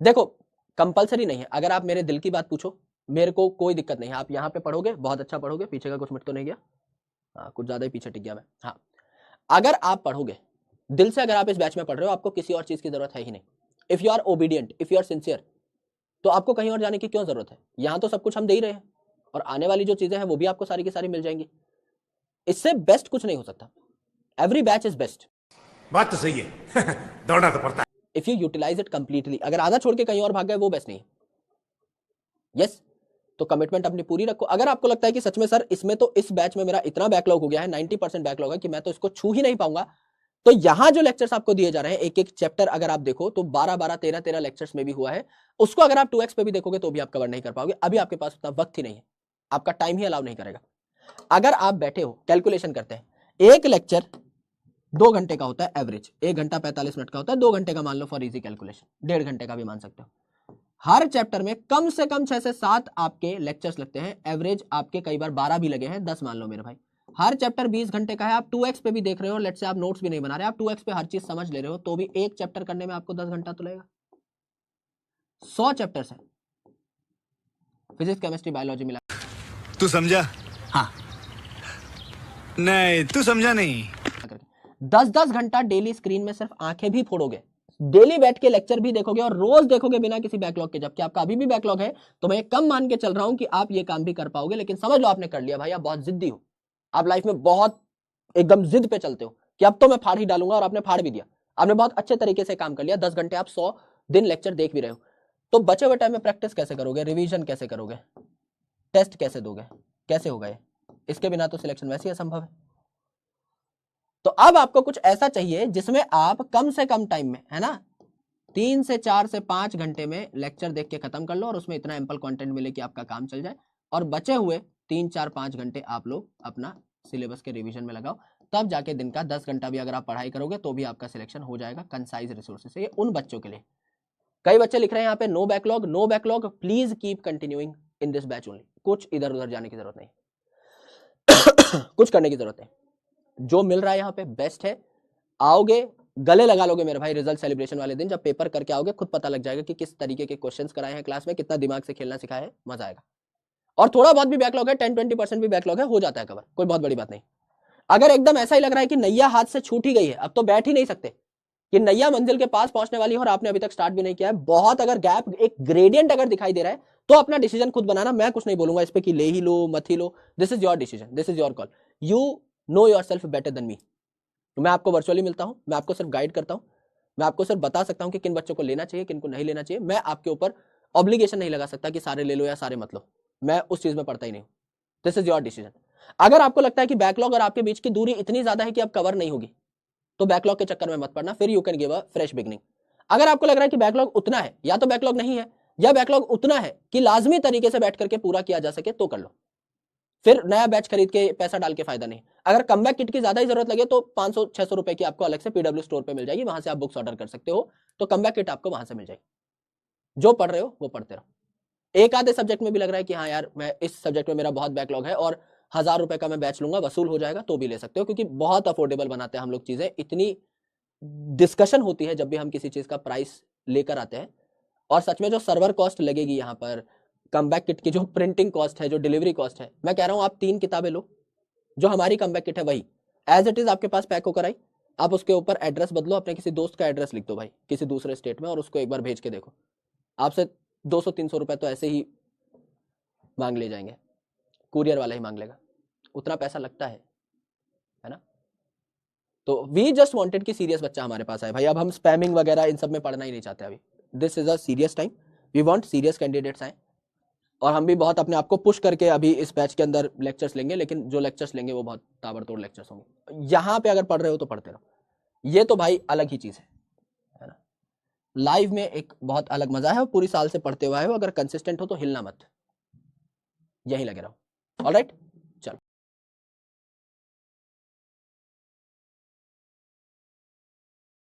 देखो कंपलसरी नहीं है, अगर आप मेरे दिल की बात पूछो मेरे को कोई दिक्कत नहीं है, आप यहाँ पे पढ़ोगे बहुत अच्छा पढ़ोगे, पीछे का कुछ मिट तो नहीं गया, हाँ कुछ ज्यादा ही पीछे टिक गया मैं, हाँ अगर आप पढ़ोगे दिल से, अगर आप इस बैच में पढ़ रहे हो आपको किसी और चीज की जरूरत है ही नहीं, if you are obedient, if you are sincere, तो आपको कहीं और जाने की क्यों जरूरत है, यहाँ तो सब कुछ हम दे ही रहे हैं और आने वाली जो चीजें हैं वो भी आपको सारी की सारी मिल जाएंगी, इससे बेस्ट कुछ नहीं हो सकता, एवरी बैच इज बेस्ट। बात तो सही है दौड़ना तो पड़ता है। If you utilise it completely, अगर आधा छोड़ के कहीं और भाग गए वो बेस्ट नहीं है। यस, तो कमिटमेंट अपनी पूरी रखो। अगर आपको लगता है कि सच में सर इसमें तो इस बैच में मेरा इतना बैकलॉग हो गया है, 90% बैकलॉग है कि मैं तो इसको छू ही नहीं पाऊंगा, तो यहां जो लेक्चर्स आपको दिए जा रहे हैं एक एक चैप्टर अगर आप देखो तो 12-12 13-13 लेक्चर्स में भी हुआ है, उसको अगर आप 2x पे भी देखोगे तो भी आप कवर नहीं कर पाओगे, अभी आपके पास उतना वक्त ही नहीं है, आपका टाइम ही अलाउ नहीं करेगा। अगर आप बैठे हो कैलकुलेशन करते हैं, एक लेक्चर 2 घंटे का होता है एवरेज, 1 घंटा 45 मिनट का होता है, 2 घंटे का मान लो फॉर इजी कैलकुलेशन, 1.5 घंटे का भी मान सकते हो। हर चैप्टर में कम से कम 6 से 7 आपके लेक्चर्स लगते हैं, एवरेज आपके कई बार 12 भी लगे हैं, 10 मान लो मेरे भाई। हर चैप्टर 20 घंटे का है, आप 2x पे भी देख रहे हो, लेट्स से आप नोट्स भी नहीं बना रहे, आप 2x पे हर चीज समझ ले रहे हो, तो भी एक चैप्टर करने में आपको 10 घंटा तो लगेगा। 100 चैप्टर्स है, फिजिक्स केमिस्ट्री बायोलॉजी मिला। तू समझा? हाँ नहीं तू समझा नहीं। 10-10 घंटा डेली स्क्रीन में सिर्फ आंखें भी फोड़ोगे, डेली बैठ के लेक्चर भी देखोगे और रोज देखोगे बिना किसी बैकलॉग के, जबकि आपका अभी भी बैकलॉग है, तो मैं कम मान के चल रहा हूं कि आप ये काम भी कर पाओगे, लेकिन समझ लो आपने कर लिया भाई, आप बहुत जिद्दी हो, आप लाइफ में बहुत एकदम जिद पे चलते हो कि अब तो मैं फाड़ ही डालूंगा, और आपने फाड़ भी दिया, आपने बहुत अच्छे तरीके से काम कर लिया, 10 घंटे आप 100 दिन लेक्चर देख भी रहे हो, तो बचे हुए टाइम में प्रैक्टिस कैसे करोगे, रिवीजन कैसे करोगे, टेस्ट कैसे दोगे, कैसे होगा ये, इसके बिना तो सिलेक्शन वैसे ही असंभव है। तो अब आपको कुछ ऐसा चाहिए जिसमें आप कम से कम टाइम में, है ना, 3 से 4 से 5 घंटे में लेक्चर देख के खत्म कर लो और उसमें इतना एम्पल कंटेंट मिले कि आपका काम चल जाए, और बचे हुए 3-4-5 घंटे आप लोग अपना सिलेबस के रिवीजन में लगाओ, तब जाके दिन का 10 घंटा भी अगर आप पढ़ाई करोगे तो भी आपका सिलेक्शन हो जाएगा कंसाइज रिसोर्सेज से। ये उन बच्चों के लिए, कई बच्चे लिख रहे हैं यहाँ पे no backlog, no backlog, please keep continuing in this batch only, कुछ इधर उधर जाने की जरूरत नहीं कुछ करने की जरूरत नहीं, जो मिल रहा है यहाँ पे बेस्ट है, आओगे गले लगा लोगे मेरे भाई, रिजल्ट सेलिब्रेशन वाले दिन जब पेपर करके आओगे खुद पता लग जाएगा कि किस तरीके के क्वेश्चंस कराए हैं क्लास में, कितना दिमाग से खेलना सिखाया है, मजा आएगा। और थोड़ा बहुत भी बैकलॉग है, 10-20% भी बैकलॉग है, हो जाता है कवर, कोई बहुत बड़ी बात नहीं। अगर एकदम ऐसा ही लग रहा है कि नैया हाथ से छूट ही गई है, अब तो बैठ ही नहीं सकते, कि नैया मंजिल के पास पहुंचने वाली है और आपने अभी तक स्टार्ट भी नहीं किया है, बहुत अगर गैप, एक ग्रेडियंट अगर दिखाई दे रहा है, तो अपना डिसीजन खुद बनाना, मैं कुछ नहीं बोलूंगा इस पे कि ले ही लो मत ही लो, this is your decision, this is your call, you know yourself better than me. मैं आपको वर्चुअली मिलता हूं, मैं आपको सिर्फ गाइड करता हूं, मैं आपको सिर्फ बता सकता हूं कि किन बच्चों को लेना चाहिए किन को नहीं लेना चाहिए, मैं आपके ऊपर ऑब्लिगेशन नहीं लगा सकता कि सारे ले लो या सारे मत लो, मैं उस चीज में पढ़ता ही नहीं हूं, दिस इज योर डिसीजन। अगर आपको लगता है कि बैकलॉग और आपके बीच की दूरी इतनी ज्यादा है कि अब कवर नहीं होगी, तो बैकलॉग के चक्कर में मत पड़ना, फिर you can give a fresh beginning. अगर आपको लग रहा है कि बैकलॉग उतना है, या तो बैकलॉग नहीं है, या बैकलॉग उतना है कि लाजमी तरीके से बैठ करके पूरा किया जा सके, तो कर लो, फिर नया बैच खरीद के पैसा डाल के फायदा नहीं। अगर कमबैक किट की ज्यादा ही जरूरत लगे तो 500-600 रुपए की आपको अलग से पीडब्ल्यू स्टोर पे मिल जाएगी, वहां से आप बुक्स ऑर्डर कर सकते हो, तो कमबैक किट आपको वहां से मिल जाएगी। जो पढ़ रहे हो वो पढ़ते रहो, एक आधे सब्जेक्ट में भी लग रहा है कि हाँ यार मैं इस सब्जेक्ट में मेरा बहुत बैकलॉग है और 1000 रुपए का मैं बैच लूंगा, वसूल हो जाएगा, तो भी ले सकते हो, क्योंकि बहुत अफोर्डेबल बनाते हैं हम लोग चीजें, इतनी डिस्कशन होती है जब भी हम किसी चीज का प्राइस लेकर आते हैं, और सच में जो सर्वर कॉस्ट लगेगी यहाँ पर, कमबैक किट की जो प्रिंटिंग कॉस्ट है, जो डिलीवरी कॉस्ट है, मैं कह रहा हूँ आप 3 किताबें लो, जो हमारी कमबैक किट है वही एज इट इज आपके पास पैक होकर आई, आप उसके ऊपर एड्रेस बदलो, अपने किसी दोस्त का एड्रेस लिख दो भाई किसी दूसरे स्टेट में, और उसको एक बार भेज के देखो, आपसे 200-300 रुपए तो ऐसे ही मांग ले जाएंगे, कुरियर वाला ही मांग लेगा, उतना पैसा लगता है ना। तो वी जस्ट वांटेड कि सीरियस बच्चा हमारे पास आए भाई, अब हम स्पैमिंग वगैरह इन सब में पढ़ना ही नहीं चाहते अभी, this is a serious time, we want serious candidates आए, और हम भी बहुत अपने आप को पुश करके अभी इस बैच के अंदर लेक्चर्स लेंगे, लेकिन जो लेक्चर्स लेंगे वो बहुत ताबड़तोड़ लेक्चर्स होंगे। यहाँ पे अगर पढ़ रहे हो तो पढ़ते रहो, ये तो भाई अलग ही चीज है ना, लाइव में एक बहुत अलग मजा है, और पूरी साल से पढ़ते हुए आए हो, अगर कंसिस्टेंट हो तो हिलना मत, यही लगे रहो। ऑलराइट।